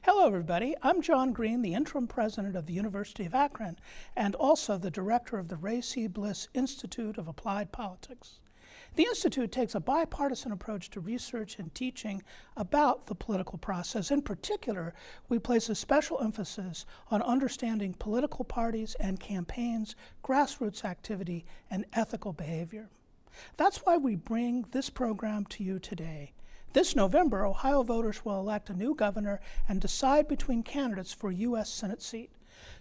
Hello, everybody. I'm John Green, the interim president of the University of Akron, and also the director of the Ray C. Bliss Institute of Applied Politics. The Institute takes a bipartisan approach to research and teaching about the political process. In particular, we place a special emphasis on understanding political parties and campaigns, grassroots activity, and ethical behavior. That's why we bring this program to you today. This November, Ohio voters will elect a new governor and decide between candidates for a U.S. Senate seat.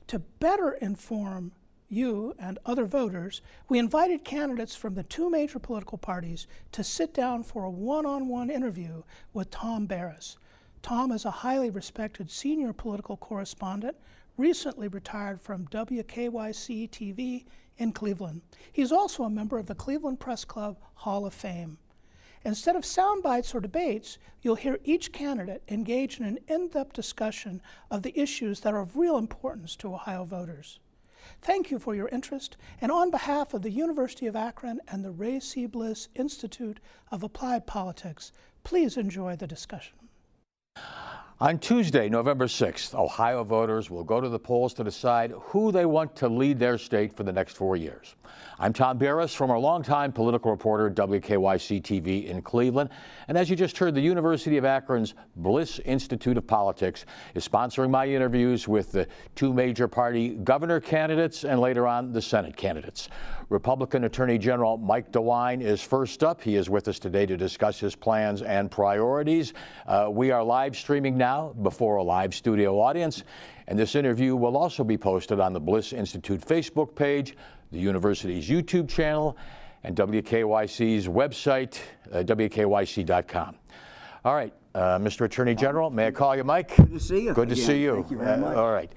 To better inform you and other voters, we invited candidates from the two major political parties to sit down for a one-on-one interview with Tom Beres. Tom is a highly respected senior political correspondent, recently retired from WKYC TV in Cleveland. He's also a member of the Cleveland Press Club Hall of Fame. Instead of sound bites or debates, you'll hear each candidate engage in an in-depth discussion of the issues that are of real importance to Ohio voters. Thank you for your interest, and on behalf of the University of Akron and the Ray C. Bliss Institute of Applied Politics, please enjoy the discussion. On Tuesday, November 6th, Ohio voters will go to the polls to decide who they want to lead their state for the next 4 years. I'm Tom Beres, from our longtime political reporter, WKYC TV in Cleveland. And as you just heard, the University of Akron's Bliss Institute of Politics is sponsoring my interviews with the two major party governor candidates and later on the Senate candidates. Republican Attorney General Mike DeWine is first up. He is with us today to discuss his plans and priorities. We are live streaming now before a live studio audience, and this interview will also be posted on the Bliss Institute Facebook page, the university's YouTube channel, and WKYC's website, WKYC.com. All right, Mr. Attorney General, may I call you Mike? Good to see you. Good to see you. Thank you very much. All right.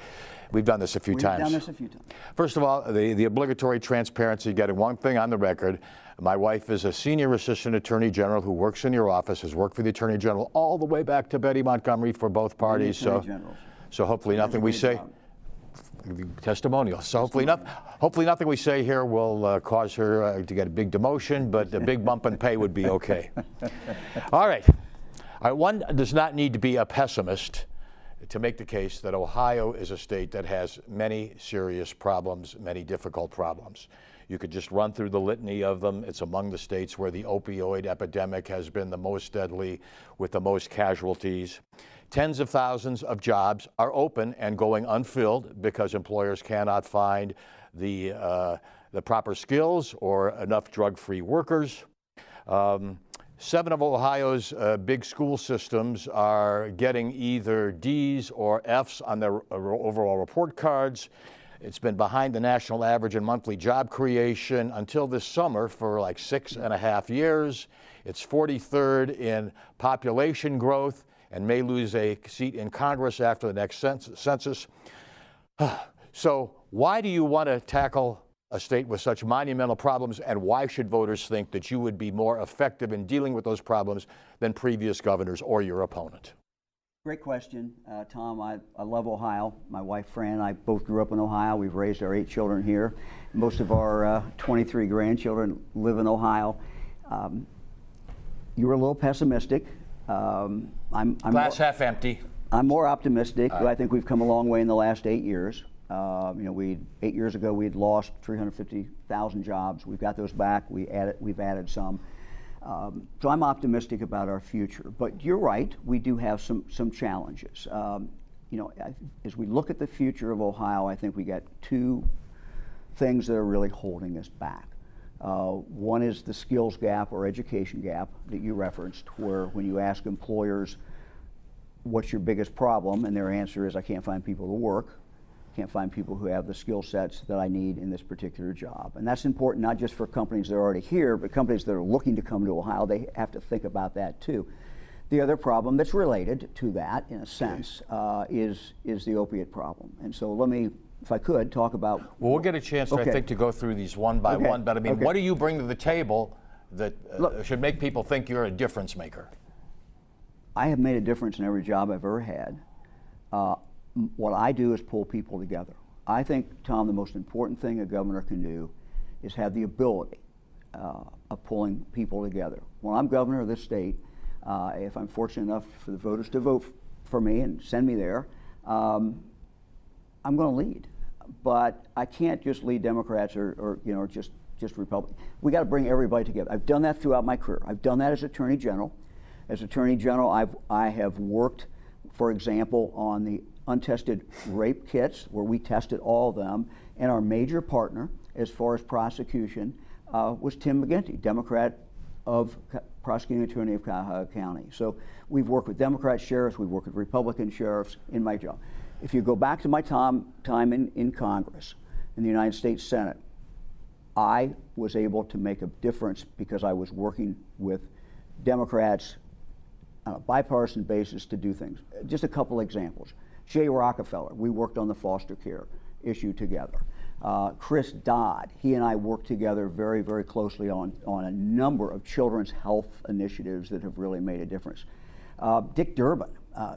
We've done this a few times. We've done this a few times. First of all, the obligatory transparency, getting one thing on the record. My wife is a senior assistant attorney general who works in your office, has worked for the attorney general all the way back to Betty Montgomery for both parties. So hopefully nothing we say, testimonial. So hopefully nothing we say here will cause her to get a big demotion, but a big bump in pay would be okay. All right. One does not need to be a pessimist to make the case that Ohio is a state that has many serious problems, many difficult problems. You could just run through the litany of them. It's among the states where the opioid epidemic has been the most deadly, with the most casualties. Tens of thousands of jobs are open and going unfilled because employers cannot find the proper skills or enough drug-free workers. 7 of Ohio's big school systems are getting either D's or F's on their overall report cards. It's been behind the national average in monthly job creation until this summer for like 6.5 years. It's 43rd in population growth and may lose a seat in Congress after the next census. So why do you want to tackle a state with such monumental problems, and why should voters think that you would be more effective in dealing with those problems than previous governors or your opponent? Great question, Tom. I love Ohio. My wife, Fran, and I both grew up in Ohio. We've raised our 8 children here. Most of our 23 grandchildren live in Ohio. You were a little pessimistic. I'm Glass half empty. I'm more optimistic. I think we've come a long way in the last 8 years. 8 years ago we'd lost 350,000 jobs. We've got those back. We've added some. So I'm optimistic about our future. But you're right. We do have some challenges. As we look at the future of Ohio, I think we got 2 things that are really holding us back. One is the skills gap or education gap that you referenced, where when you ask employers, what's your biggest problem? And their answer is, I can't find people to work. Can't find people who have the skill sets that I need in this particular job. And that's important not just for companies that are already here, but companies that are looking to come to Ohio. They have to think about that too. The other problem that's related to that, in a sense, is the opiate problem. And so let me, if I could, talk about... Well, we'll get a chance, I think, to go through these one by one, but I mean, what do you bring to the table that should make people think you're a difference maker? I have made a difference in every job I've ever had. What I do is pull people together. I think, Tom, the most important thing a governor can do is have the ability of pulling people together. When I'm governor of this state, if I'm fortunate enough for the voters to vote for me and send me there, I'm going to lead. But I can't just lead Democrats or just Republicans. We got to bring everybody together. I've done that throughout my career. I've done that as Attorney General. As Attorney General, I have worked, for example, on the untested rape kits, where we tested all of them, and our major partner, as far as prosecution, was Tim McGinty, Democrat of prosecuting attorney of Cuyahoga County. So we've worked with Democrat sheriffs, we've worked with Republican sheriffs in my job. If you go back to my time in Congress, in the United States Senate, I was able to make a difference because I was working with Democrats on a bipartisan basis to do things. Just a couple examples. Jay Rockefeller, we worked on the foster care issue together. Chris Dodd, he and I worked together very, very closely on a number of children's health initiatives that have really made a difference. Dick Durbin,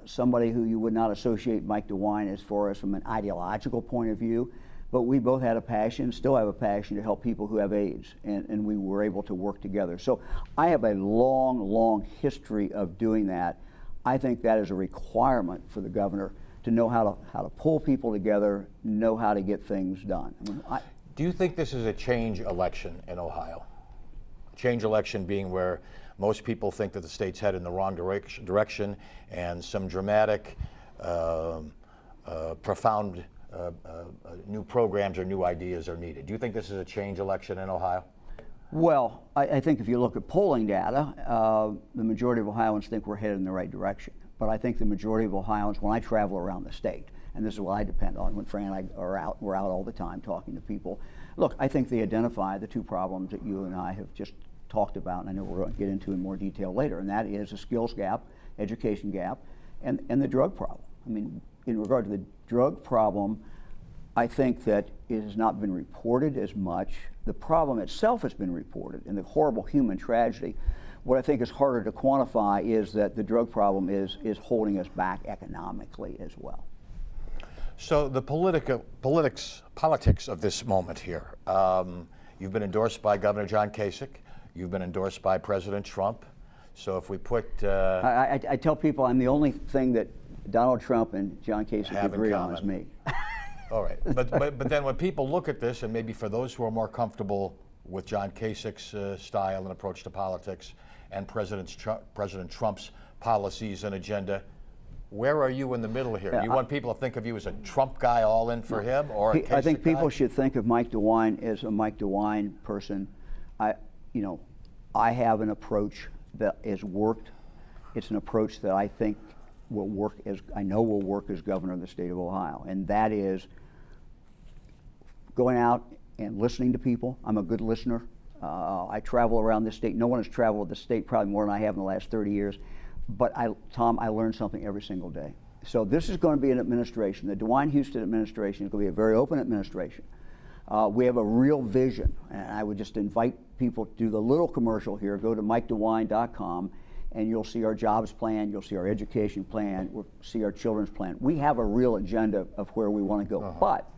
somebody who you would not associate Mike DeWine as far as from an ideological point of view, but we both had a passion, still have a passion to help people who have AIDS, and we were able to work together. So I have a long, long history of doing that. I think that is a requirement for the governor to know how to pull people together, know how to get things done. I mean, do you think this is a change election in Ohio? Change election being where most people think that the state's headed in the wrong direction, and some dramatic, profound new programs or new ideas are needed. Do you think this is a change election in Ohio? Well, I think if you look at polling data, the majority of Ohioans think we're headed in the right direction. But I think the majority of Ohioans, when I travel around the state, and this is what I depend on when Fran and I are out, we're out all the time talking to people. Look, I think they identify the two problems that you and I have just talked about, and I know we're going to get into in more detail later, and that is a skills gap, education gap, and the drug problem. I mean, in regard to the drug problem, I think that it has not been reported as much. The problem itself has been reported, and the horrible human tragedy. What I think is harder to quantify is that the drug problem is holding us back economically as well. So the politics of this moment here. You've been endorsed by Governor John Kasich. You've been endorsed by President Trump. So if we put... I tell people I'm the only thing that Donald Trump and John Kasich agree on is me. All right, but then when people look at this, and maybe for those who are more comfortable with John Kasich's style and approach to politics, and President Trump's policies and agenda, where are you in the middle here? Do you want people to think of you as a Trump guy all in for him, or a Kasich I think people guy? should think of Mike DeWine as a Mike DeWine person. I have an approach that has worked. It's an approach that I think will work will work as governor of the state of Ohio, and that is going out and listening to people. I'm a good listener. I travel around this state. No one has traveled the state probably more than I have in the last 30 years. But Tom, I learn something every single day. So this is going to be an administration. The DeWine-Houston administration is going to be a very open administration. We have a real vision, and I would just invite people to do the little commercial here. Go to MikeDeWine.com, and you'll see our jobs plan, you'll see our education plan, you'll see our children's plan. We have a real agenda of where we want to go, but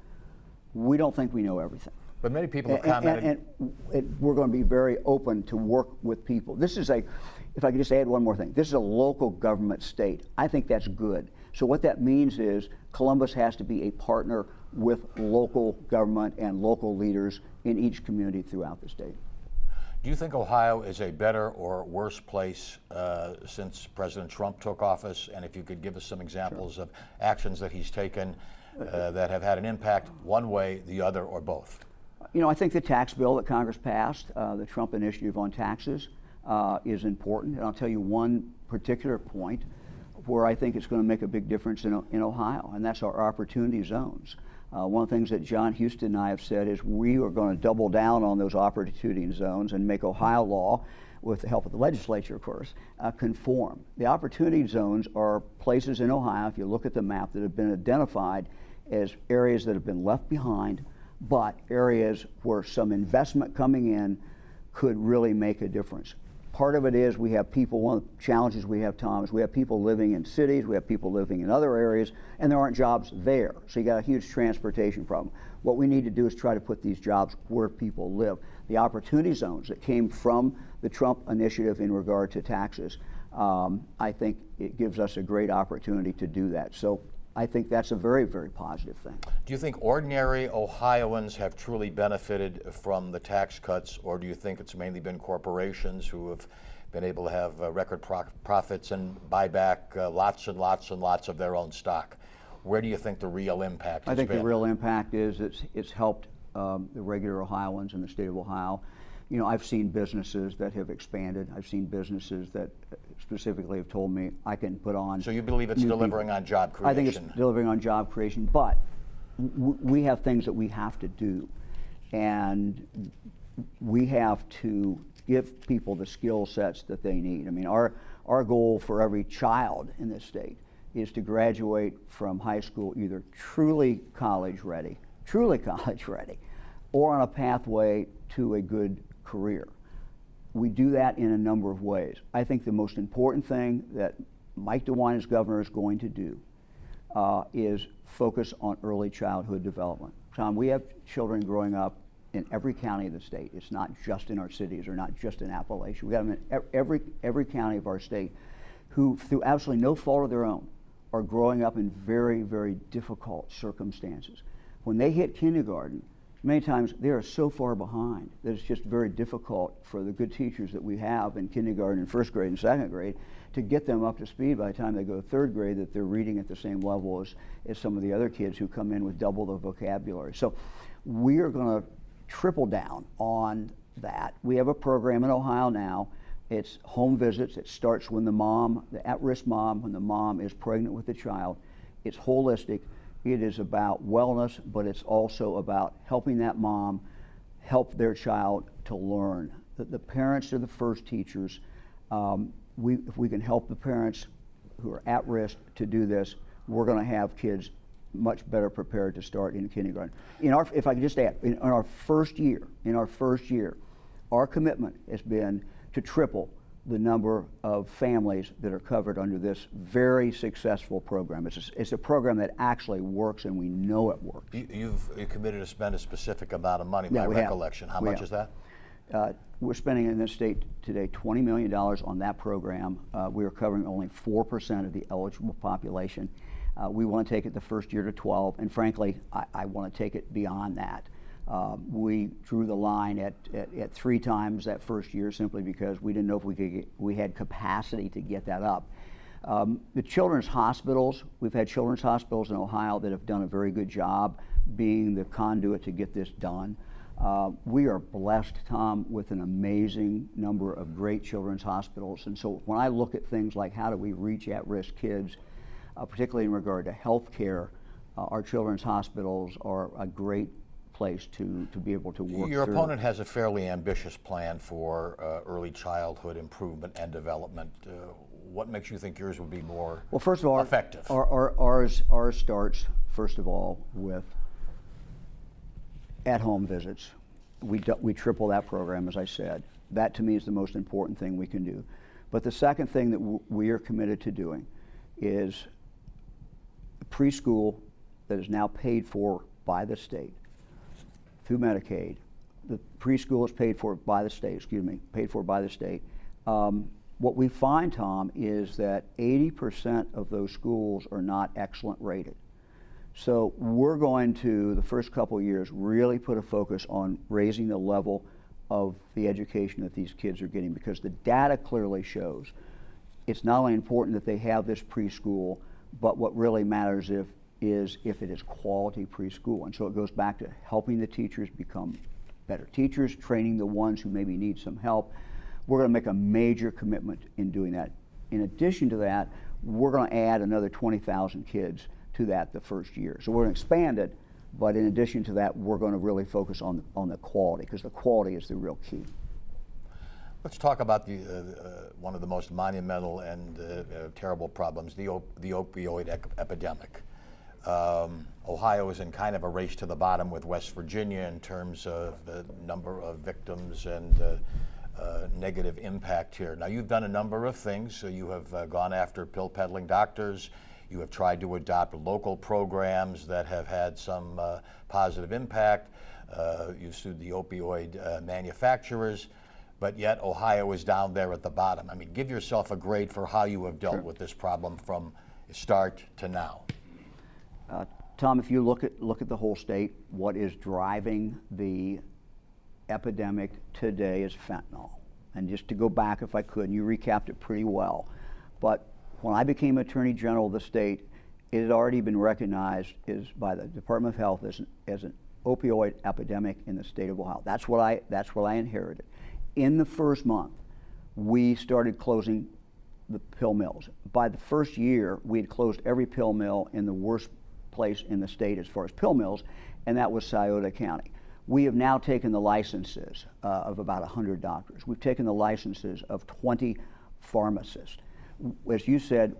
we don't think we know everything. But many people have commented. And we're going to be very open to work with people. This is if I could just add one more thing, this is a local government state. I think that's good. So what that means is Columbus has to be a partner with local government and local leaders in each community throughout the state. Do you think Ohio is a better or worse place since President Trump took office? And if you could give us some examples of actions that he's taken that have had an impact one way, the other, or both? I think the tax bill that Congress passed, the Trump initiative on taxes, is important. And I'll tell you one particular point where I think it's going to make a big difference in Ohio, and that's our opportunity zones. One of the things that John Houston and I have said is we are going to double down on those opportunity zones and make Ohio law, with the help of the legislature, of course, conform. The opportunity zones are places in Ohio, if you look at the map, that have been identified as areas that have been left behind, but areas where some investment coming in could really make a difference. Part of it is we have people, one of the challenges we have, Tom, is we have people living in cities, we have people living in other areas, and there aren't jobs there. So you got a huge transportation problem. What we need to do is try to put these jobs where people live. The opportunity zones that came from the Trump initiative in regard to taxes I think it gives us a great opportunity to do that. So I think that's a very, very positive thing. Do you think ordinary Ohioans have truly benefited from the tax cuts, or do you think it's mainly been corporations who have been able to have record profits and buy back lots and lots and lots of their own stock? Where do you think the real impact has I think been? the real impact is it's helped the regular Ohioans in the state of Ohio. You know, I've seen businesses that have expanded. I've seen businesses that specifically have told me I can put on. So you believe it's delivering on job creation? I think it's delivering on job creation, but we have things that we have to do, and we have to give people the skill sets that they need. I mean, our goal for every child in this state is to graduate from high school either truly college ready, or on a pathway to a good career. We do that in a number of ways. I think the most important thing that Mike DeWine as governor is going to do is focus on early childhood development. Tom, we have children growing up in every county of the state. It's not just in our cities or not just in Appalachia. We have them in every county of our state who, through absolutely no fault of their own, are growing up in very, very difficult circumstances. When they hit kindergarten, many times they are so far behind that it's just very difficult for the good teachers that we have in kindergarten and first grade and second grade to get them up to speed by the time they go to third grade, that they're reading at the same level as some of the other kids who come in with double the vocabulary. So we are going to triple down on that. We have a program in Ohio now. It's home visits. It starts when the at-risk mom, when the mom is pregnant with the child. It's holistic. It is about wellness, but it's also about helping that mom help their child to learn. The parents are the first teachers. If we can help the parents who are at risk to do this, we're going to have kids much better prepared to start in kindergarten. If I could just add, in our first year, our commitment has been to triple the number of families that are covered under this very successful program. It's a program that actually works, and we know it works. You've committed to spend a specific amount of money, by we have. recollection. How much is that? We're spending in this state today $20 million on that program. We are covering only 4% of the eligible population. We want to take it the first year to 12, and frankly, I want to take it beyond that. We drew the line at 3 times that first year simply because we didn't know if we had capacity to get that up. The children's hospitals, we've had children's hospitals in Ohio that have done a very good job being the conduit to get this done. We are blessed, Tom, with an amazing number of great children's hospitals. And so when I look at things like how do we reach at-risk kids, particularly in regard to health care, our children's hospitals are a great place to be able to work Your through. opponent has a fairly ambitious plan for early childhood improvement and development. What makes you think yours would be more Well, first of all, effective? Ours starts, first of all, with at-home visits. We triple that program, as I said. That, to me, is the most important thing we can do. But the second thing that we are committed to doing is preschool that is now paid for by the state through Medicaid. The preschool is paid for by the state, What we find, Tom, is that 80% of those schools are not excellent rated. So we're going to, the first couple of years, really put a focus on raising the level of the education that these kids are getting, because the data clearly shows it's not only important that they have this preschool, but what really matters is if it is quality preschool. And so it goes back to helping the teachers become better teachers, training the ones who maybe need some help. We're going to make a major commitment in doing that. In addition to that, we're going to add another 20,000 kids to that the first year. So we're going to expand it, but in addition to that, we're going to really focus on the quality, because the quality is the real key. Let's talk about one of the most monumental and terrible problems, the opioid epidemic. Ohio is in kind of a race to the bottom with West Virginia in terms of the number of victims and negative impact here. Now, you've done a number of things. So you have gone after pill peddling doctors. You have tried to adopt local programs that have had some positive impact. You've sued the opioid manufacturers. but yet Ohio is down there at the bottom. I mean, give yourself a grade for how you have dealt with this problem from start to now. Tom, if you look at the whole state, what is driving the epidemic today is fentanyl. And just to go back, if I could, and you recapped it pretty well, but when I became Attorney General of the state, it had already been recognized by the Department of Health as an opioid epidemic in the state of Ohio. That's what I inherited. In the first month, we started closing the pill mills. By the first year, we had closed every pill mill in the worst place in the state as far as pill mills, and that was Scioto County. We have now taken the licenses of about 100 doctors. We've taken the licenses of 20 pharmacists. As you said,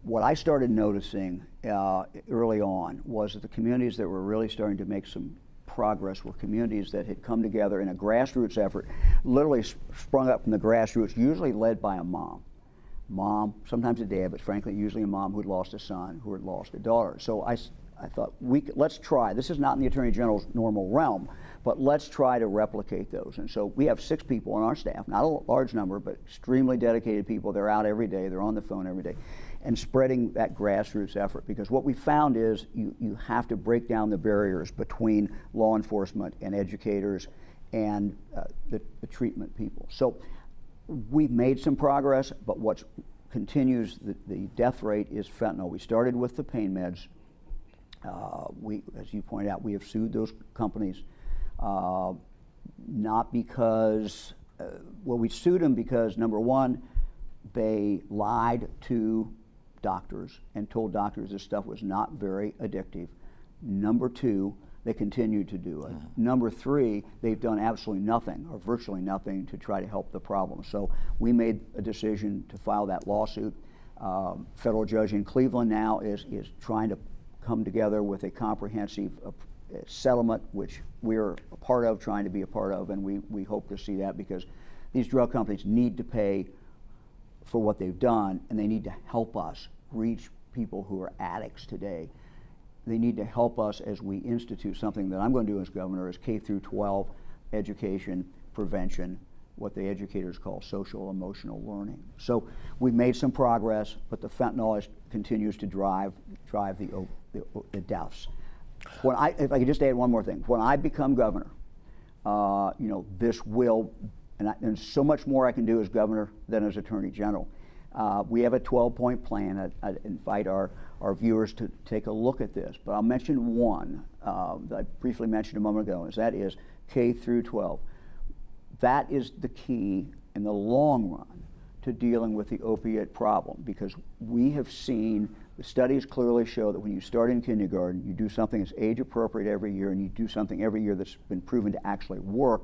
what I started noticing early on was that the communities that were really starting to make some progress were communities that had come together in a grassroots effort, literally sprung up from the grassroots, usually led by a mom, sometimes a dad, but frankly usually a mom who had lost a son, who had lost a daughter. So I thought, let's try. This is not in the Attorney General's normal realm, but let's try to replicate those. And so we have 6 people on our staff, not a large number, but extremely dedicated people. They're out every day, they're on the phone every day, and spreading that grassroots effort. Because what we found is you have to break down the barriers between law enforcement and educators and the treatment people. So we've made some progress, but what continues the death rate is fentanyl. We started with the pain meds. As you pointed out, we have sued those companies, not because, we sued them because, number one, they lied to doctors and told doctors this stuff was not very addictive. Number two, they continue to do it. Number three, they've done absolutely nothing or virtually nothing to try to help the problem. So we made a decision to file that lawsuit. Federal judge in Cleveland now is trying to come together with a comprehensive settlement, which we're a part of, trying to be a part of, and we hope to see that, because these drug companies need to pay for what they've done, and they need to help us reach people who are addicts today. They need to help us as we institute something that I'm going to do as governor, is K through 12 education, prevention, what the educators call social emotional learning. So we've made some progress, but the fentanyl continues to drive the deaths. If I could just add one more thing, when I become governor, this will, and there's so much more I can do as governor than as Attorney General. We have a 12-point plan. I'd invite our viewers to take a look at this, but I'll mention one that I briefly mentioned a moment ago, and that is K through 12. That is the key in the long run to dealing with the opiate problem, because we have seen, the studies clearly show that when you start in kindergarten, you do something that's age appropriate every year, and you do something every year that's been proven to actually work,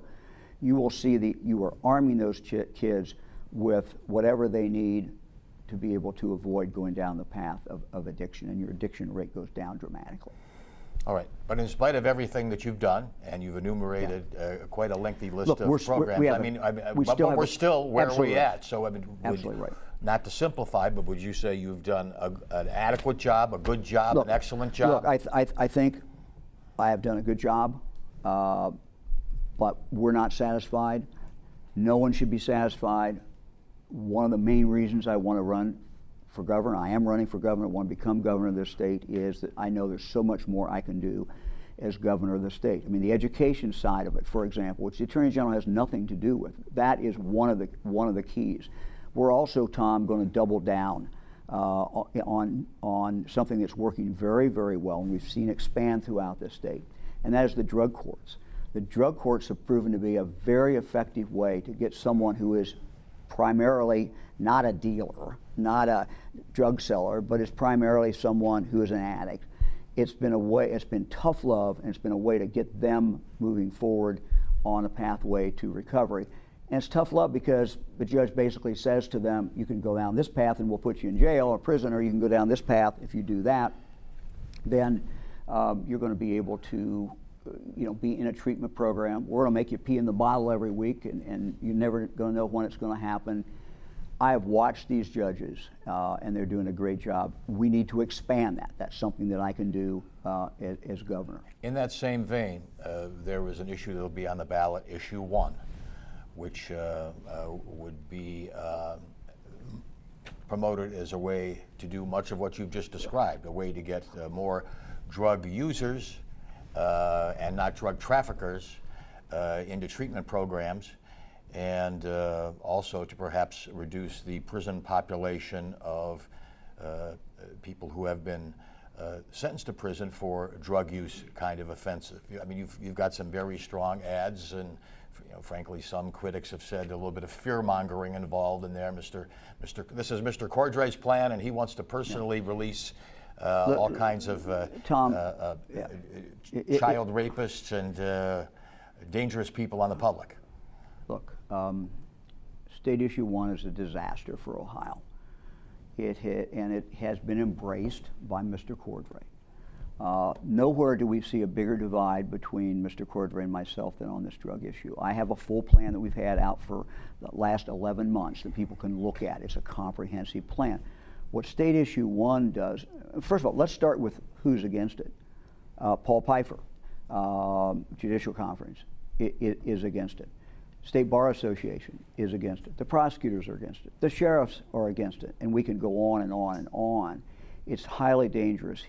you will see you are arming those kids with whatever they need to be able to avoid going down the path of addiction, and your addiction rate goes down dramatically. All right, but in spite of everything that you've done, and you've enumerated quite a lengthy list of programs, but we're still where are we at? So absolutely right. Not to simplify, but would you say you've done an adequate job, a good job, an excellent job? Look, I think I have done a good job, but we're not satisfied. No one should be satisfied. One of the main reasons I want to run for governor, I am running for governor, I want to become governor of this state, is that I know there's so much more I can do as governor of the state. I mean, the education side of it, for example, which the Attorney General has nothing to do with, that is one of the keys. We're also, Tom, going to double down on something that's working very, very well, and we've seen expand throughout the state, and that is the drug courts. The drug courts have proven to be a very effective way to get someone who is primarily not a dealer, not a drug seller, but is primarily someone who is an addict. It's been tough love, and it's been a way to get them moving forward on a pathway to recovery. And it's tough love because the judge basically says to them, you can go down this path and we'll put you in jail or prison, or you can go down this path. If you do that, then you're going to be able to be in a treatment program. We're going to make you pee in the bottle every week, and you're never going to know when it's going to happen. I have watched these judges, and they're doing a great job. We need to expand that. That's something that I can do as governor. In that same vein, there was an issue that will be on the ballot, issue 1, which would be promoted as a way to do much of what you've just described, a way to get more drug users and not drug traffickers into treatment programs, and also to perhaps reduce the prison population of people who have been sentenced to prison for drug use kind of offenses. I mean, you've got some very strong ads, and frankly, some critics have said a little bit of fear-mongering involved in there. This is Mr. Cordray's plan, and he wants to personally release all kinds of Tom, child rapists and dangerous people on the public. Look, State Issue 1 is a disaster for Ohio. And it has been embraced by Mr. Cordray. Nowhere do we see a bigger divide between Mr. Cordray and myself than on this drug issue. I have a full plan that we've had out for the last 11 months that people can look at. It's a comprehensive plan. What State Issue 1 does, first of all, let's start with who's against it. Paul Pfeiffer, Judicial Conference, is against it. State Bar Association is against it. The prosecutors are against it. The sheriffs are against it. And we can go on and on and on. It's highly dangerous.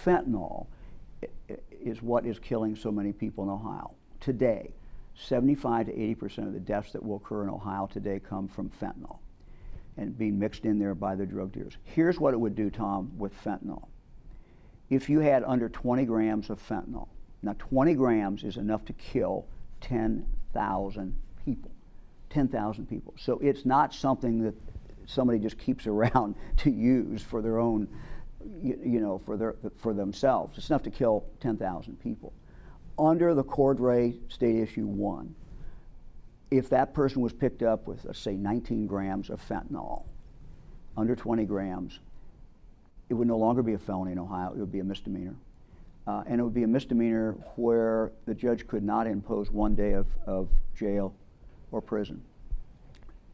Fentanyl is what is killing so many people in Ohio. Today, 75 to 80% of the deaths that will occur in Ohio today come from fentanyl and being mixed in there by the drug dealers. Here's what it would do, Tom, with fentanyl. If you had under 20 grams of fentanyl, now 20 grams is enough to kill 10,000 people. 10,000 people. So it's not something that somebody just keeps around to use for their own, for themselves. It's enough to kill 10,000 people. Under the Cordray State Issue 1, if that person was picked up with, let's say, 19 grams of fentanyl, under 20 grams, it would no longer be a felony in Ohio. It would be a misdemeanor. And it would be a misdemeanor where the judge could not impose 1 day of jail or prison.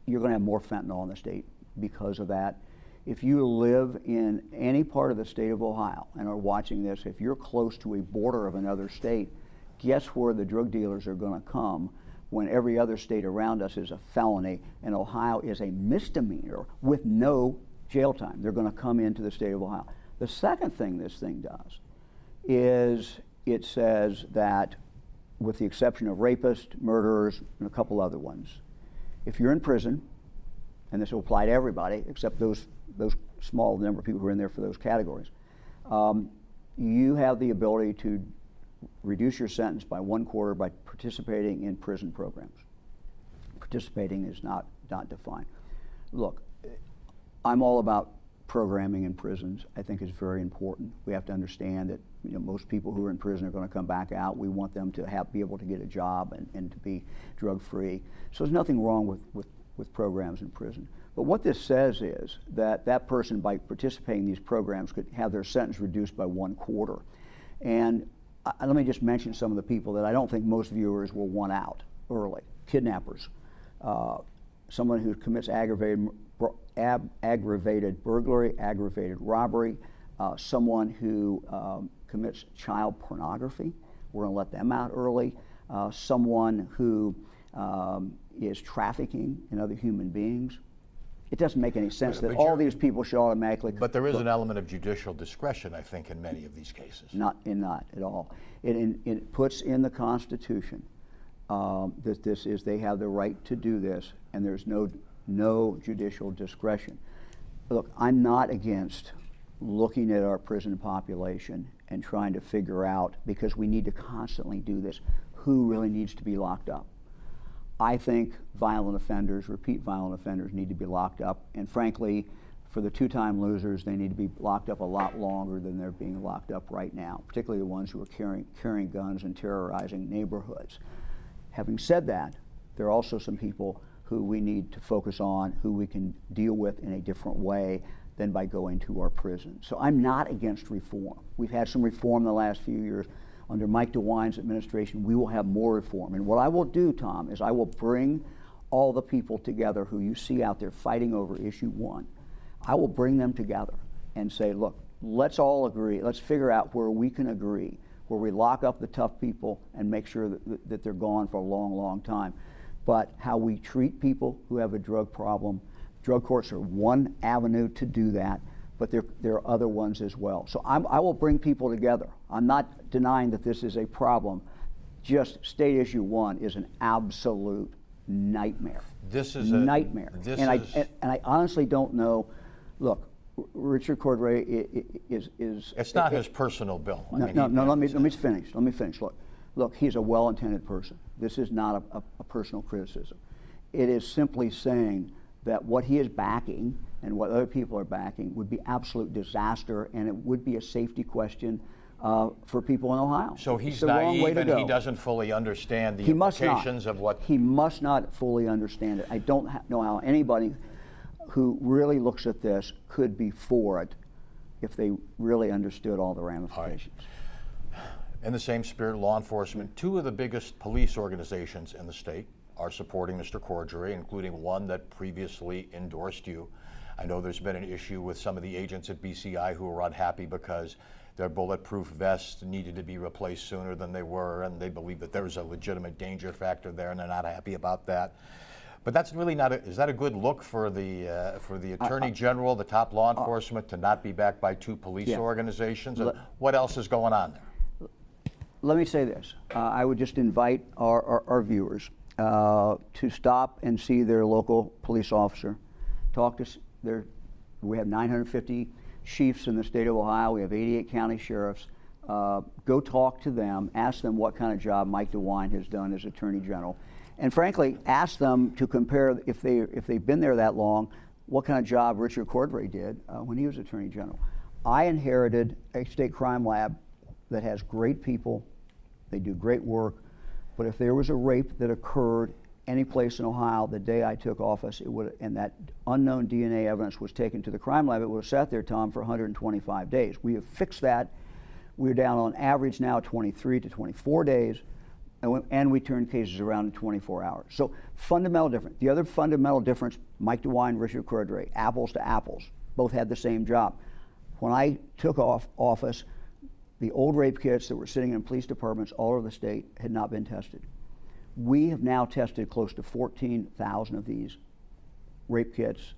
You're going to have more fentanyl in the state because of that. If you live in any part of the state of Ohio and are watching this, if you're close to a border of another state, guess where the drug dealers are going to come when every other state around us is a felony and Ohio is a misdemeanor with no jail time. They're going to come into the state of Ohio. The second thing this thing does is it says that, with the exception of rapists, murderers, and a couple other ones, if you're in prison, and this will apply to everybody except those small number of people who are in there for those categories, you have the ability to reduce your sentence by 1/4 by participating in prison programs. Participating is not defined. Look, I'm all about programming in prisons. I think it's very important. We have to understand that most people who are in prison are going to come back out. We want them to be able to get a job and to be drug-free. So there's nothing wrong with programs in prison. But what this says is that person, by participating in these programs, could have their sentence reduced by 1/4. And let me just mention some of the people that I don't think most viewers will want out early. Kidnappers, someone who commits aggravated burglary, aggravated robbery, someone who commits child pornography. We're going to let them out early. Someone who is trafficking in other human beings. It doesn't make any sense that all these people should automatically. But there is an element of judicial discretion, I think, in many of these cases. Not at all. It puts in the Constitution that they have the right to do this, and there's no judicial discretion. Look, I'm not against looking at our prison population and trying to figure out, because we need to constantly do this, who really needs to be locked up. I think violent offenders, repeat violent offenders, need to be locked up, and frankly, for the two-time losers, they need to be locked up a lot longer than they're being locked up right now, particularly the ones who are carrying guns and terrorizing neighborhoods. Having said that, there are also some people who we need to focus on, who we can deal with in a different way than by going to our prisons. So I'm not against reform. We've had some reform in the last few years. Under Mike DeWine's administration, we will have more reform. And what I will do, Tom, is I will bring all the people together who you see out there fighting over Issue 1. I will bring them together and say, look, let's all agree. Let's figure out where we can agree, where we lock up the tough people and make sure that they're gone for a long, long time. but how we treat people who have a drug problem. Drug courts are one avenue to do that, but there are other ones as well. So I will bring people together. I'm not denying that this is a problem. Just state issue 1 is an absolute nightmare. This is nightmare. And I honestly don't know. Look, Richard Cordray is. It's not his personal bill. No. Let me finish. Let me finish. Look. He's a well-intended person. This is not a personal criticism. It is simply saying that what he is backing and what other people are backing would be absolute disaster, and it would be a safety question for people in Ohio. So he's naive and he doesn't fully understand the implications of what... He must not fully understand it. I don't know how anybody who really looks at this could be for it if they really understood all the ramifications. Right. In the same spirit, law enforcement, 2 of the biggest police organizations in the state are supporting Mr. Cordray, including one that previously endorsed you. I know there's been an issue with some of the agents at BCI who are unhappy because their bulletproof vests needed to be replaced sooner than they were, and they believe that there's a legitimate danger factor there, and they're not happy about that. But that's really not is that a good look for the Attorney General, the top law enforcement, to not be backed by 2 police organizations? And what else is going on there? Let me say this. I would just invite our viewers to stop and see their local police officer. Talk to we have 950 chiefs in the state of Ohio. We have 88 county sheriffs. Go talk to them. Ask them what kind of job Mike DeWine has done as Attorney General. And frankly, ask them to compare, if they've been there that long, what kind of job Richard Cordray did when he was Attorney General. I inherited a state crime lab that has great people. They do great work. But if there was a rape that occurred any place in Ohio the day I took office, it would, and that unknown DNA evidence was taken to the crime lab, it would have sat there, Tom, for 125 days. We have fixed that. We're down on average now 23 to 24 days, and we turn cases around in 24 hours. So fundamental difference. The other fundamental difference, Mike DeWine, Richard Cordray, apples to apples, both had the same job. When I took office, the old rape kits that were sitting in police departments all over the state had not been tested. We have now tested close to 14,000 of these rape kits.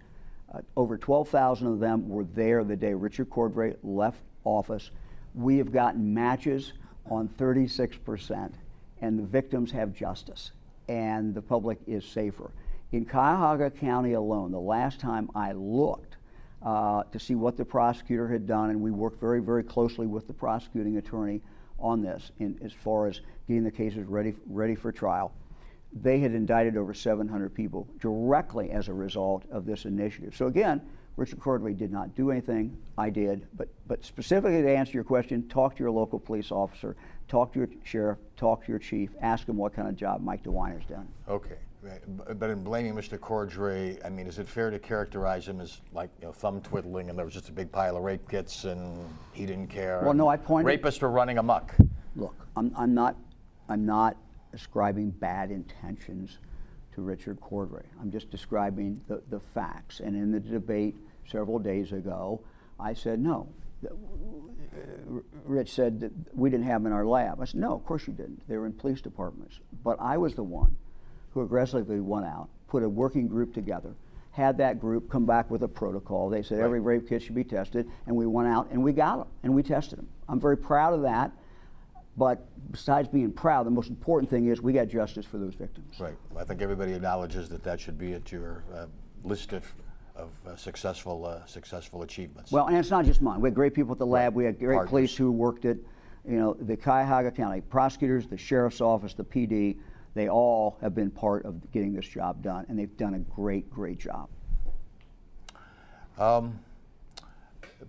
Over 12,000 of them were there the day Richard Cordray left office. We have gotten matches on 36%, and the victims have justice, and the public is safer. In Cuyahoga County alone, the last time I looked to see what the prosecutor had done, and we worked very, very closely with the prosecuting attorney on this as far as getting the cases ready for trial. They had indicted over 700 people directly as a result of this initiative. So again, Richard Cordray did not do anything. I did. But specifically to answer your question, talk to your local police officer, talk to your sheriff, talk to your chief, ask him what kind of job Mike DeWine has done. Okay. But in blaming Mr. Cordray, I mean, is it fair to characterize him as like, thumb twiddling and there was just a big pile of rape kits and he didn't care? Well, no, I pointed. Rapists were running amok. Look, I'm not ascribing bad intentions to Richard Cordray. I'm just describing the facts. And in the debate several days ago, I said no. Rich said that we didn't have them in our lab. I said, no, of course you didn't. They were in police departments. But I was the one who aggressively went out, put a working group together, had that group come back with a protocol. They said every rape kit should be tested, and we went out and we got them, and we tested them. I'm very proud of that, but besides being proud, the most important thing is we got justice for those victims. Right. I think everybody acknowledges that should be at your list of successful achievements. Well, and it's not just mine. We had great people at the lab. We had great police who worked at, the Cuyahoga County prosecutors, the sheriff's office, the PD. They all have been part of getting this job done, and they've done a great, great job.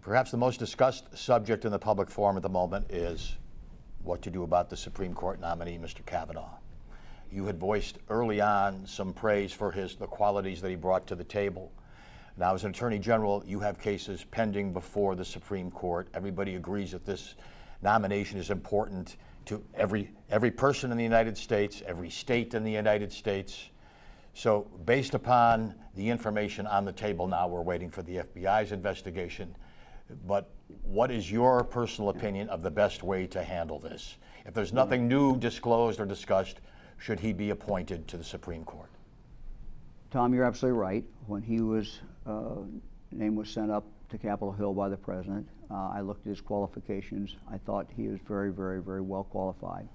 Perhaps the most discussed subject in the public forum at the moment is what to do about the Supreme Court nominee, Mr. Kavanaugh. You had voiced early on some praise for the qualities that he brought to the table. Now, as an Attorney General, you have cases pending before the Supreme Court. Everybody agrees that this nomination is important to every person in the United States, every state in the United States. So based upon the information on the table now, we're waiting for the FBI's investigation, but what is your personal opinion of the best way to handle this? If there's nothing new disclosed or discussed, should he be appointed to the Supreme Court? Tom, you're absolutely right. When he was, name was sent up to Capitol Hill by the president, I looked at his qualifications. I thought he was very, very, very well qualified.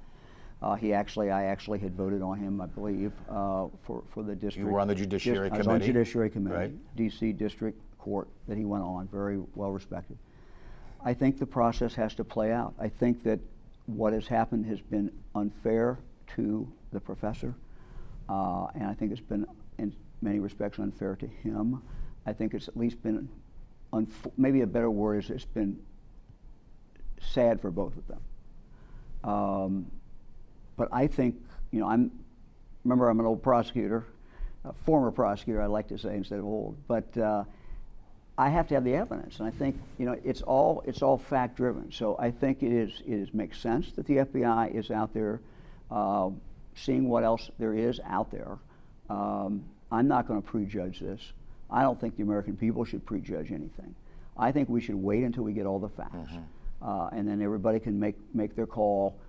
I actually had voted on him, I believe, for the district. You were on the Judiciary Committee? I was on the Judiciary Committee, right. D.C. District Court that he went on, very well respected. I think the process has to play out. I think that what has happened has been unfair to the professor, and I think it's been, in many respects, unfair to him. I think it's at least been, maybe a better word is it's been sad for both of them. But I think, you know, remember I'm an old prosecutor, a former prosecutor, I like to say instead of old, but I have to have the evidence, and I think, you know, it's all fact driven. So I think it makes sense that the FBI is out there seeing what else there is out there. I'm not going to prejudge this. I don't think the American people should prejudge anything. I think we should wait until we get all the facts, and then everybody can make their call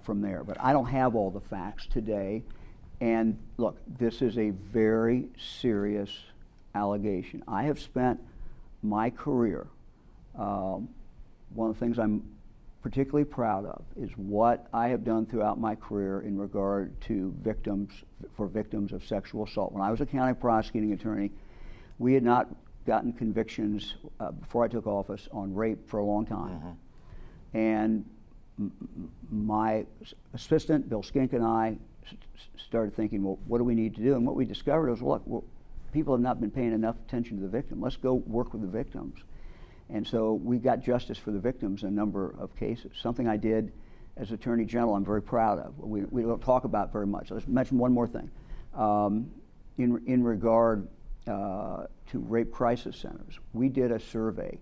from there. But I don't have all the facts today. And look, this is a very serious allegation. I have spent my career, one of the things I'm particularly proud of is what I have done throughout my career in regard to victims of sexual assault. When I was a county prosecuting attorney, we had not gotten convictions before I took office on rape for a long time. And my assistant, Bill Skink, and I started thinking, well, what do we need to do? And what we discovered was, look, people have not been paying enough attention to the victim. Let's go work with the victims. And so we got justice for the victims in a number of cases. Something I did as Attorney General I'm very proud of. We don't talk about very much. Let's mention one more thing. In regard to rape crisis centers, we did a survey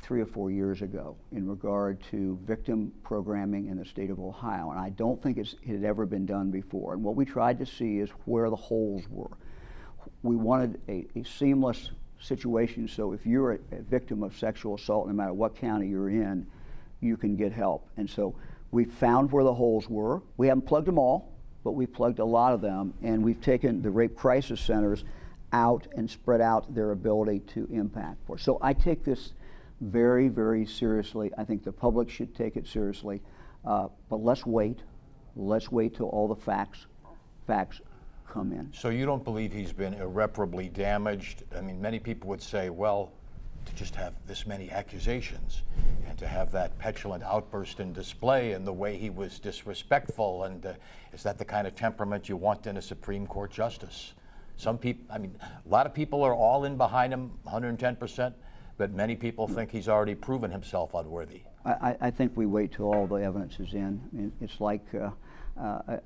3 or 4 years ago in regard to victim programming in the state of Ohio, and I don't think it had ever been done before. And what we tried to see is where the holes were. We wanted a seamless situation, so if you're a victim of sexual assault, no matter what county you're in, you can get help. And so we found where the holes were. We haven't plugged them all, but we plugged a lot of them, and we've taken the rape crisis centers out and spread out their ability to impact. So I take this very, very seriously. I think the public should take it seriously, but let's wait. Let's wait till all the facts come in. So you don't believe he's been irreparably damaged? I mean, many people would say, well, to just have this many accusations and to have that petulant outburst and display and the way he was disrespectful, and is that the kind of temperament you want in a Supreme Court justice? Some people, I mean, a lot of people are all in behind him, 110%, but many people think he's already proven himself unworthy. I think we wait till all the evidence is in. I mean, it's like,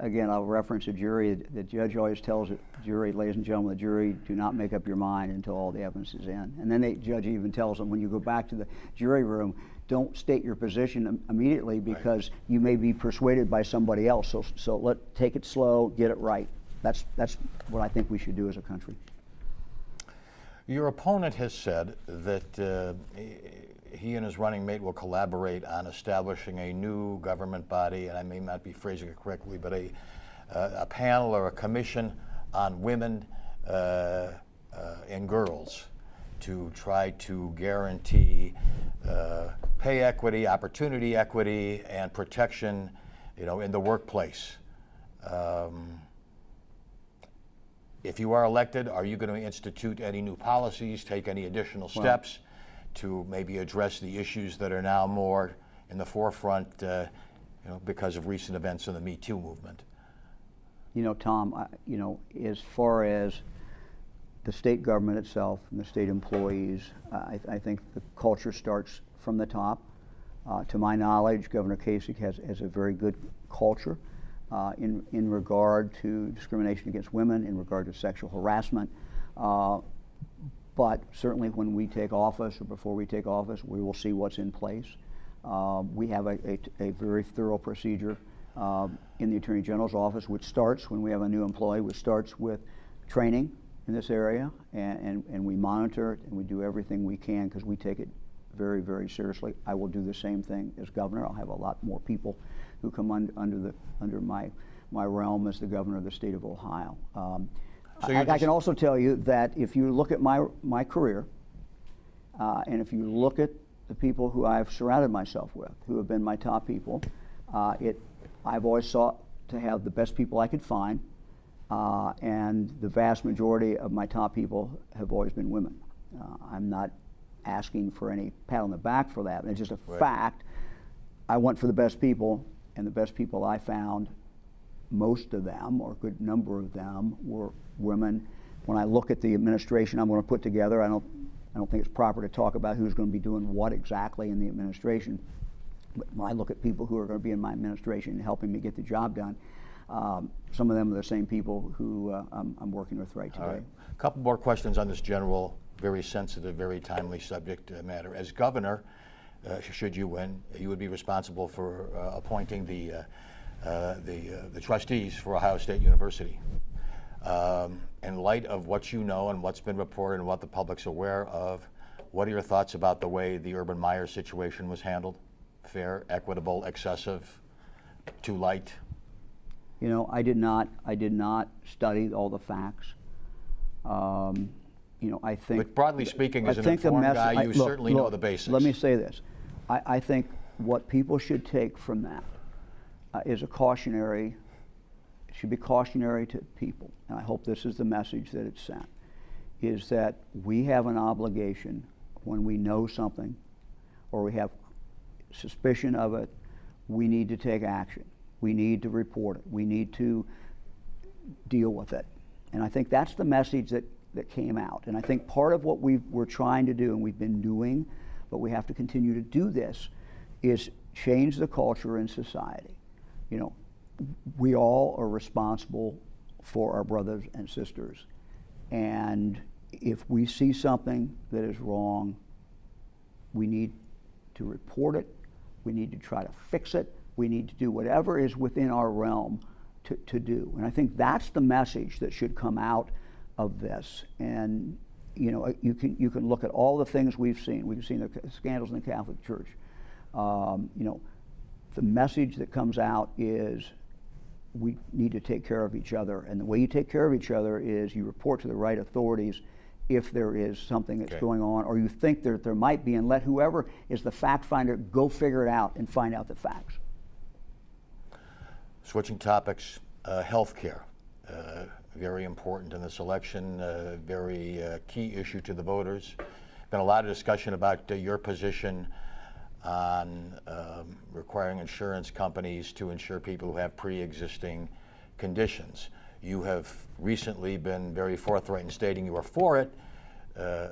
again, I'll reference a jury. The judge always tells the jury, ladies and gentlemen, the jury, do not make up your mind until all the evidence is in. And then the judge even tells them, when you go back to the jury room, don't state your position immediately because you may be persuaded by somebody else. So take it slow, get it right. That's what I think we should do as a country. Your opponent has said that he and his running mate will collaborate on establishing a new government body, and I may not be phrasing it correctly, but a panel or a commission on women and girls to try to guarantee pay equity, opportunity equity, and protection, in the workplace. If you are elected, are you going to institute any new policies, take any additional steps to maybe address the issues that are now more in the forefront, because of recent events in the Me Too movement? Tom, as far as the state government itself and the state employees, I think the culture starts from the top. To my knowledge, Governor Kasich has a very good culture in regard to discrimination against women, in regard to sexual harassment. But certainly when we take office or before we take office, we will see what's in place. We have a very thorough procedure in the Attorney General's office, which starts when we have a new employee, which starts with training in this area, and we monitor it, and we do everything we can because we take it very, very seriously. I will do the same thing as governor. I'll have a lot more people who come under my my realm as the governor of the state of Ohio. So I can also tell you that if you look at my career, and if you look at the people who I've surrounded myself with, who have been my top people, I've always sought to have the best people I could find, and the vast majority of my top people have always been women. I'm not asking for any pat on the back for that. It's just a fact. I went for the best people, and the best people I found, most of them, or a good number of them, were women. When I look at the administration I'm going to put together, I don't think it's proper to talk about who's going to be doing what exactly in the administration. But when I look at people who are going to be in my administration and helping me get the job done, some of them are the same people who I'm working with right today. All right. A couple more questions on this general, very sensitive, very timely subject matter. As governor, should you win, you would be responsible for appointing the trustees for Ohio State University. In light of what you know and what's been reported and what the public's aware of, what are your thoughts about the way the Urban Meyer situation was handled? Fair, equitable, excessive, too light? You know, I did not study all the facts. You know, I think. But broadly speaking, as an informed guy, you certainly know the basics. Let me say this. I think what people should take from that is a cautionary. It should be cautionary to people, and I hope this is the message that it's sent, is that we have an obligation when we know something or we have suspicion of it, we need to take action. We need to report it. We need to deal with it. And I think that's the message that came out. And I think part of what we're trying to do, and we've been doing, but we have to continue to do this, is change the culture in society. You know, we all are responsible for our brothers and sisters. And if we see something that is wrong, we need to report it. We need to try to fix it. We need to do whatever is within our realm to do. And I think that's the message that should come out of this. And you know, you can look at all the things we've seen. We've seen the scandals in the Catholic Church. You know, the message that comes out is we need to take care of each other. And the way you take care of each other is you report to the right authorities if there is something that's going on, or you think that there might be, and let whoever is the fact finder go figure it out and find out the facts. Switching topics, healthcare, very important in this election, very key issue to the voters. Been a lot of discussion about your position on requiring insurance companies to insure people who have pre-existing conditions. You have recently been very forthright in stating you are for it,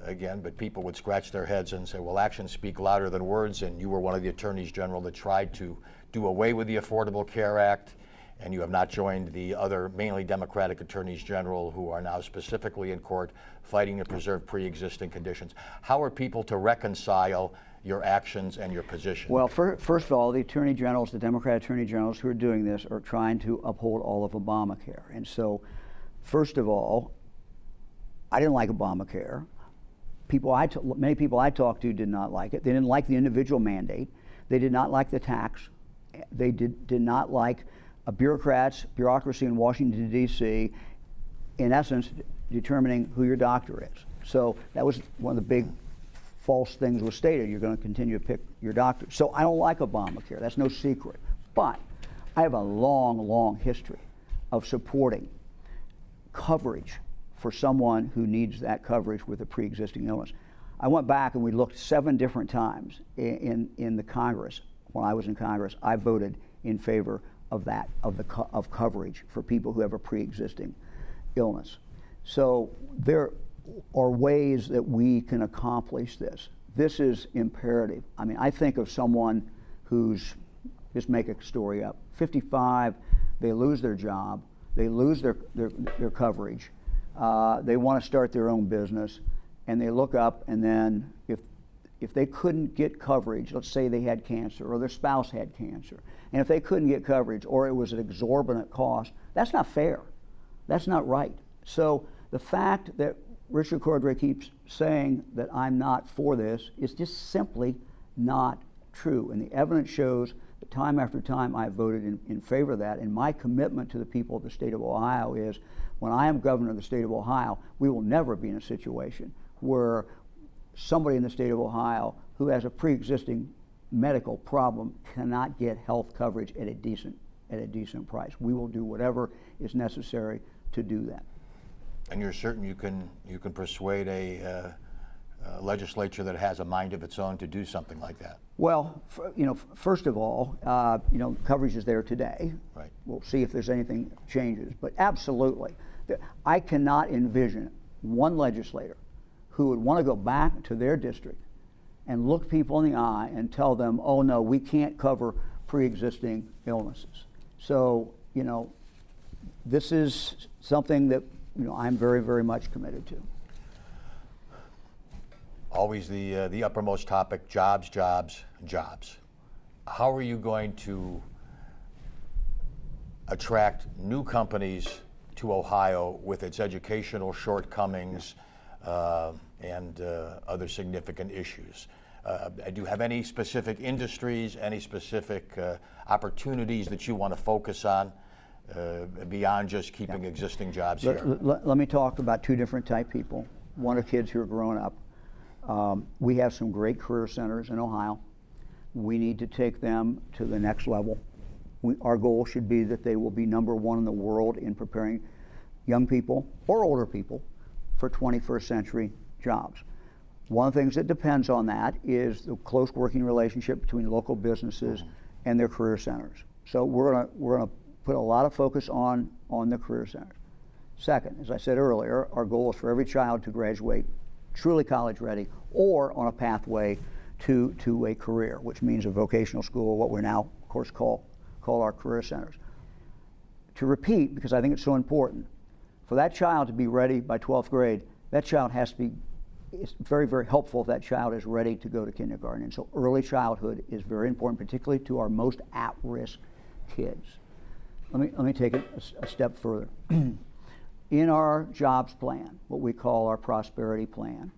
again, but people would scratch their heads and say, well, actions speak louder than words, and you were one of the attorneys general that tried to do away with the Affordable Care Act, and you have not joined the other mainly Democratic attorneys general who are now specifically in court fighting to preserve pre-existing conditions. How are people to reconcile your actions and your position? Well, first of all, the attorney generals, the Democrat attorney generals who are doing this are trying to uphold all of Obamacare. And so, first of all, I didn't like Obamacare. Many people I talked to did not like it. They didn't like the individual mandate. They did not like the tax. They did not like bureaucracy in Washington, D.C., in essence, determining who your doctor is. So that was one of the big false things was stated. You're going to continue to pick your doctor. So I don't like Obamacare. That's no secret. But I have a long, long history of supporting coverage for someone who needs that coverage with a pre-existing illness. I went back and we looked 7 different times in the Congress. When I was in Congress, I voted in favor of that, of coverage for people who have a pre-existing illness. So there are ways that we can accomplish this. This is imperative. I mean, I think of someone who's, just make a story up, 55, they lose their job, they lose their coverage, they want to start their own business, and they look up, and then if they couldn't get coverage, let's say they had cancer or their spouse had cancer, and if they couldn't get coverage or it was an exorbitant cost, that's not fair. That's not right. So the fact that Richard Cordray keeps saying that I'm not for this is just simply not true. And the evidence shows But time after time, I have voted in favor of that. And my commitment to the people of the state of Ohio is, when I am governor of the state of Ohio, we will never be in a situation where somebody in the state of Ohio who has a pre-existing medical problem cannot get health coverage at a decent price. We will do whatever is necessary to do that. And you're certain you can persuade a legislature that has a mind of its own to do something like that? Well, first of all, coverage is there today. Right. We'll see if there's anything changes, but absolutely. I cannot envision one legislator who would want to go back to their district and look people in the eye and tell them, oh no, we can't cover pre-existing illnesses. So, this is something that, I'm very, very much committed to. Always the uppermost topic, jobs, jobs, jobs. How are you going to attract new companies to Ohio with its educational shortcomings and other significant issues? Do you have any specific industries, any specific opportunities that you want to focus on beyond just keeping existing jobs here? Let me talk about two different type people. One are kids who are growing up. We have some great career centers in Ohio. We need to take them to the next level. Our goal should be that they will be #1 in the world in preparing young people or older people for 21st century jobs. One of the things that depends on that is the close working relationship between local businesses and their career centers. So we're gonna put a lot of focus on the career centers. Second, as I said earlier, our goal is for every child to graduate truly college ready or on a pathway to a career, which means a vocational school, what we now of course call our career centers. To repeat, because I think it's so important, for that child to be ready by 12th grade, that child has to be, it's very, very helpful if that child is ready to go to kindergarten. And so early childhood is very important, particularly to our most at-risk kids. Let me take it a step further. In our jobs plan, what we call our prosperity plan,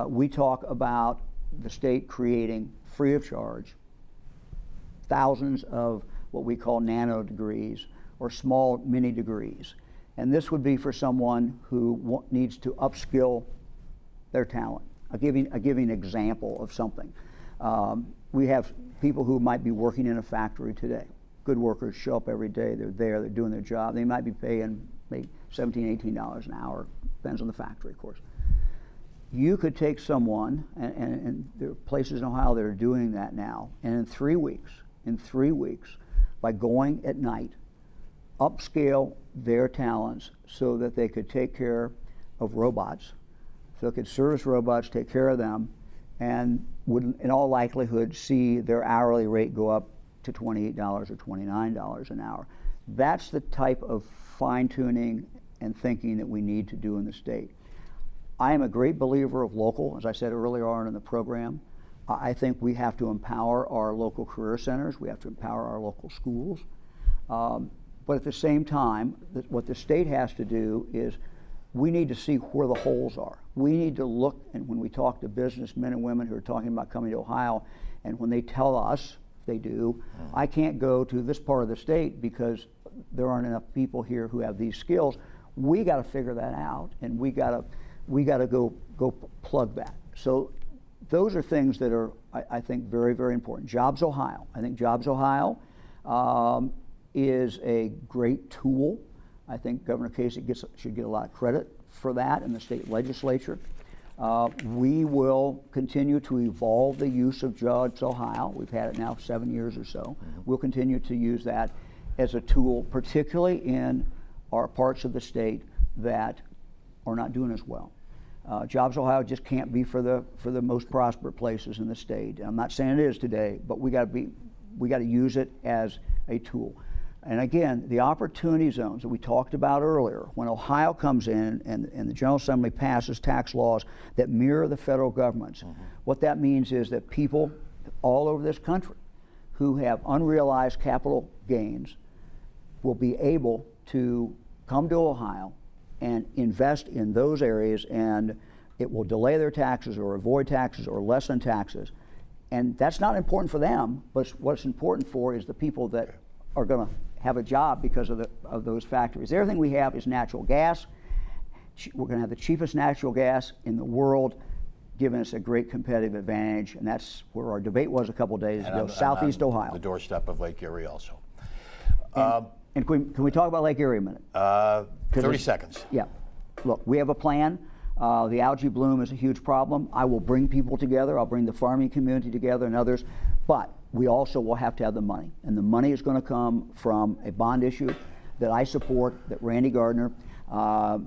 we talk about the state creating free of charge thousands of what we call nano degrees or small mini degrees. And this would be for someone who needs to upskill their talent. I'll give you an example of something. We have people who might be working in a factory today. Good workers show up every day, they're doing their job. They might be paying maybe $17, $18 an hour, depends on the factory, of course. You could take someone, and there are places in Ohio that are doing that now, and in 3 weeks, by going at night, upscale their talents so that they could take care of robots, so they could service robots, take care of them, and would in all likelihood see their hourly rate go up to $28 or $29 an hour. That's the type of fine-tuning and thinking that we need to do in the state. I am a great believer of local, as I said earlier on in the program. I think we have to empower our local career centers, we have to empower our local schools. But at the same time, what the state has to do is we need to see where the holes are. We need to look, and when we talk to businessmen and women who are talking about coming to Ohio, and when they tell us, if they do, I can't go to this part of the state because there aren't enough people here who have these skills, we got to figure that out, and we got to go plug that. So those are things that are, I think, very, very important. Jobs Ohio. I think Jobs Ohio is a great tool. I think Governor Casey should get a lot of credit for that in the state legislature. We will continue to evolve the use of Jobs Ohio. We've had it now 7 years or so. We'll continue to use that as a tool, particularly in our parts of the state that are not doing as well. Jobs Ohio just can't be for the most prosperous places in the state. I'm not saying it is today, but we got to use it as a tool. And again, the opportunity zones that we talked about earlier, when Ohio comes in and the General Assembly passes tax laws that mirror the federal government's, what that means is that people all over this country who have unrealized capital gains will be able to come to Ohio and invest in those areas, and it will delay their taxes or avoid taxes or lessen taxes. And that's not important for them, but what's important for is the people that are going to have a job because of those factories. Everything we have is natural gas. We're going to have the cheapest natural gas in the world, giving us a great competitive advantage, and that's where our debate was a couple days ago, Southeast Ohio. The doorstep of Lake Erie also. And can we talk about Lake Erie a minute? 30 seconds. Yeah. Look, we have a plan. The algae bloom is a huge problem. I will bring people together. I'll bring the farming community together and others. But we also will have to have the money. And the money is going to come from a bond issue that I support, that Randy Gardner,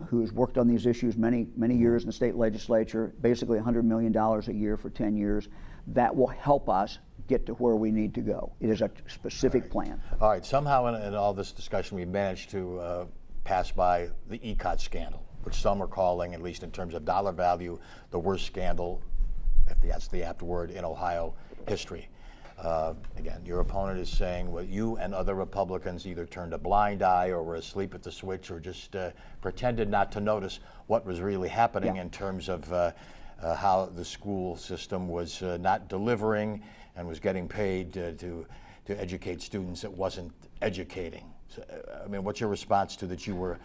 who's worked on these issues many years in the state legislature, basically $100 million a year for 10 years, that will help us get to where we need to go. It is a specific plan. All right, somehow in all this discussion we managed to pass by the ECOT scandal, which some are calling, at least in terms of dollar value, the worst scandal, if that's the apt word, in Ohio history. Again, your opponent is saying what you and other Republicans either turned a blind eye or were asleep at the switch or just pretended not to notice what was really happening in terms of how the school system was not delivering and was getting paid to educate students it wasn't educating. So, I mean, what's your response to that you were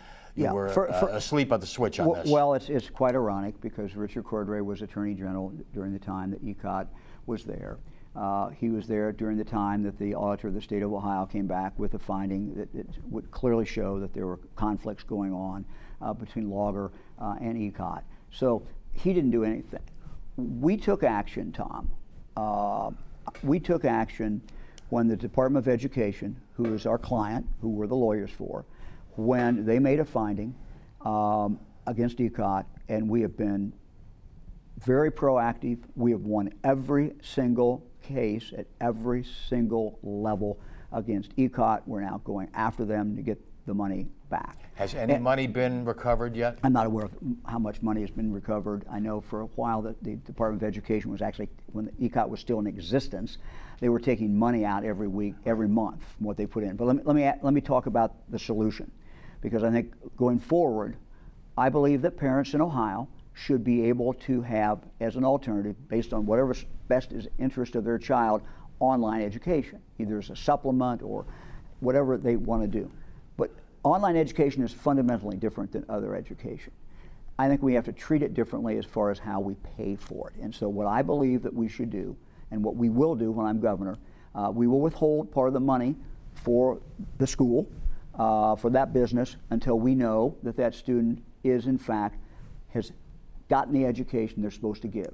asleep at the switch on this? Well, it's quite ironic because Richard Cordray was Attorney General during the time that ECOT was there. He was there during the time that the auditor of the state of Ohio came back with a finding that would clearly show that there were conflicts going on between Logger and ECOT. So he didn't do anything. We took action, Tom. We took action when the Department of Education, who is our client, who we're the lawyers for, when they made a finding against ECOT, and we have been very proactive. We have won every single case at every single level against ECOT. We're now going after them to get the money back. Has any money been recovered yet? I'm not aware of how much money has been recovered. I know for a while that the Department of Education was actually, when the ECOT was still in existence, they were taking money out every week, every month from what they put in. But let me talk about the solution, because I think going forward, I believe that parents in Ohio should be able to have, as an alternative, based on whatever's best interest of their child, online education, either as a supplement or whatever they want to do. But online education is fundamentally different than other education. I think we have to treat it differently as far as how we pay for it. And so what I believe that we should do, and what we will do when I'm governor, we will withhold part of the money for the school, for that business, until we know that that student is, in fact, has gotten the education they're supposed to give.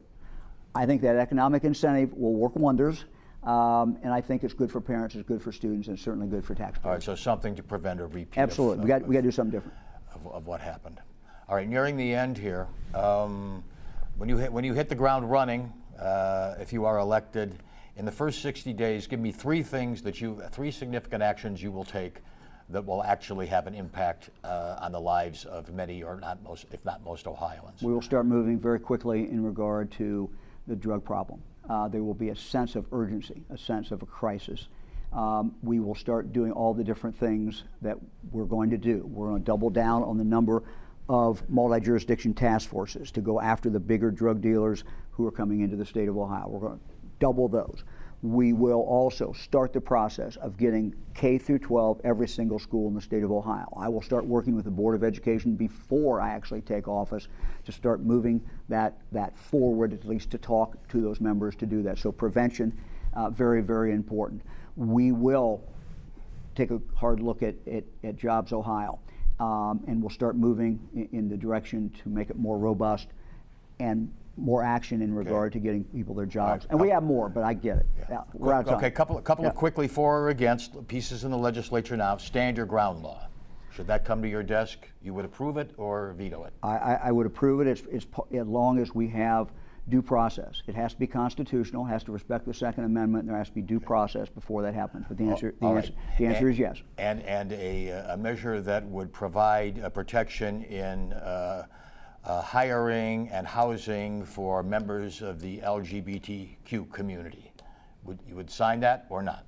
I think that economic incentive will work wonders, and I think it's good for parents, it's good for students, and certainly good for taxpayers. All right, so something to prevent a repeat. Absolutely, we got to do something different. Of what happened. All right, nearing the end here, when you hit the ground running, if you are elected, in the first 60 days, give me three significant actions you will take that will actually have an impact on the lives of many, or not most, if not most, Ohioans. We will start moving very quickly in regard to the drug problem. There will be a sense of urgency, a sense of a crisis. We will start doing all the different things that we're going to do. We're going to double down on the number of multi-jurisdiction task forces to go after the bigger drug dealers who are coming into the state of Ohio. We're going to double those. We will also start the process of getting K through 12 every single school in the state of Ohio. I will start working with the Board of Education before I actually take office to start moving that forward, at least to talk to those members to do that. So prevention, very, very important. We will take a hard look at Jobs Ohio, and we'll start moving in the direction to make it more robust and more action in regard to getting people their jobs. Right. And we have more, but I get it. Yeah, we're out of time. Okay, couple of quickly for or against pieces in the legislature now. Stand your ground law. Should that come to your desk, you would approve it or veto it? I would approve it as long as we have due process. It has to be constitutional, has to respect the Second Amendment, and there has to be due process before that happens. But the answer is yes. And a measure that would provide protection in hiring and housing for members of the LGBTQ community. You would sign that or not?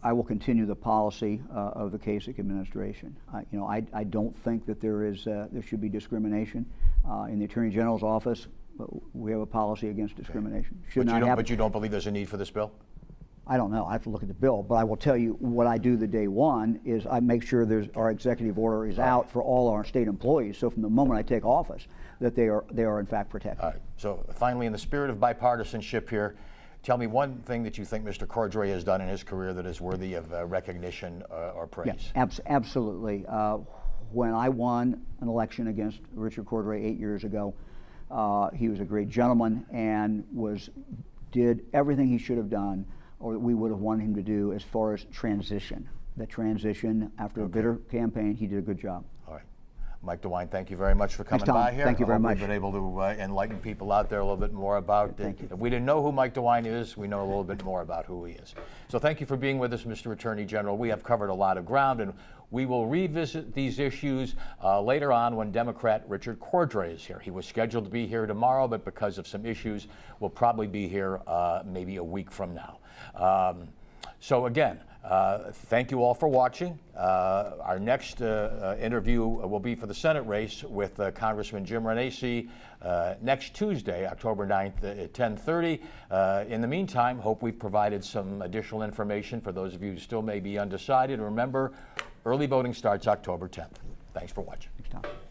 I will continue the policy of the Kasich administration. I don't think that there should be discrimination in the Attorney General's office. We have a policy against discrimination. Should But not happen. but you don't believe there's a need for this bill? I don't know. I have to look at the bill, but I will tell you what I do the day one is I make sure our executive order is out for all our state employees. So from the moment I take office, that they are in fact protected. All right. So finally, in the spirit of bipartisanship here, tell me one thing that you think Mr. Cordray has done in his career that is worthy of recognition or praise. Yeah, absolutely. When I won an election against Richard Cordray 8 years ago, he was a great gentleman and did everything he should have done, or we would have wanted him to do, as far as transition. The transition, after a bitter campaign, he did a good job. All right. Mike DeWine, thank you very much for coming Tom. by here. Thank you very I hope much. We've been able to enlighten people out there a little bit more about Thank you. If we didn't know who Mike DeWine is, we know a little bit more about who he is. So thank you for being with us, Mr. Attorney General. We have covered a lot of ground, and we will revisit these issues later on when Democrat Richard Cordray is here. He was scheduled to be here tomorrow, but because of some issues, will probably be here maybe a week from now. So again, thank you all for watching. Our next interview will be for the Senate race with Congressman Jim Renacci next Tuesday, October 9th at 10:30. In the meantime, hope we've provided some additional information for those of you who still may be undecided. Remember, early voting starts October 10th. Thanks for watching. Thanks, Tom.